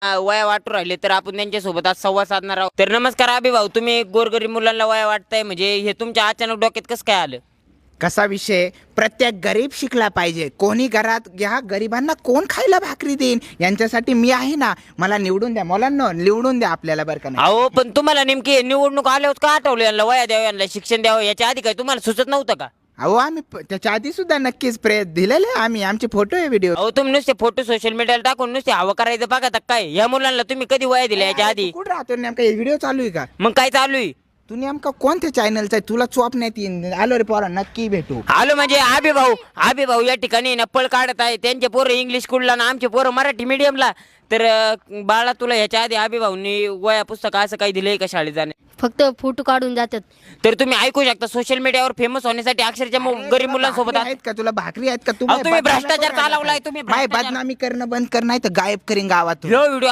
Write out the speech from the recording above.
वया वाटू राहिले तर आपण त्यांच्यासोबत आज संवाद साधणार आहोत. तर नमस्कार अभिभाऊ, तुम्ही गोरगरीब मुलांना वया वाटताय म्हणजे हे तुमच्या अचानक डोक्यात कसं काय आलं? कसा विषय, प्रत्येक गरीब शिकला पाहिजे. कोणी घरात ह्या गरिबांना कोण खायला भाकरी देईन, यांच्यासाठी मी आहे ना. मला निवडून द्या, मुलांना निवडून द्या आपल्याला, बरं का नाही. अहो पण तुम्हाला नेमकी निवडणूक आल्यावर का आठवलं यांना वया द्यावं, यांना शिक्षण द्यावं? याच्या आधी काय तुम्हाला सुचत नव्हतं का? अहो आम्ही त्याच्या आधी सुद्धा नक्कीच प्रयत्न दिलेले आहे आम्ही. आमचे फोटो आहे, व्हिडिओ. अहो तुम्ही नुसते फोटो सोशल मीडियाला टाकून नुसते हवं करायचं बघा तर काय या मुलांना तुम्ही कधी वया दिल्या याच्या आधी? कुठं राहतो नेमका? व्हिडिओ चालू आहे का? मग काय चालू आहे? तू नेमका कोणत्या चॅनलचा आहे? तुला चोपण्यात येईन. आलो रे पोरा, नक्की भेटू. आलो म्हणजे अभिभाऊ या ठिकाणी ना पळ काढत आहे. त्यांचे पोरं इंग्लिश स्कूलला ना आमचे पोरं मराठी मीडियमला. तर बाळा, तुला ह्याच्या आधी अभिभाऊंनी वया पुस्तक असं काही दिलंय का शाळेत जाणे? फक्त फोटो काढून जातात. तर तुम्ही ऐकू शकता सोशल मीडियावर फेमस होण्यासाठी अक्षरशः गरीब मुलांसोबत भाकरी आहेत का? तुला भाकरी आहेत का? अहो, तुम्ही भ्रष्टाचार चालवलाय तुम्ही बाय बदनामी करणं बंद कर, नाही तर गायब करीन गावातून. व्हिडिओ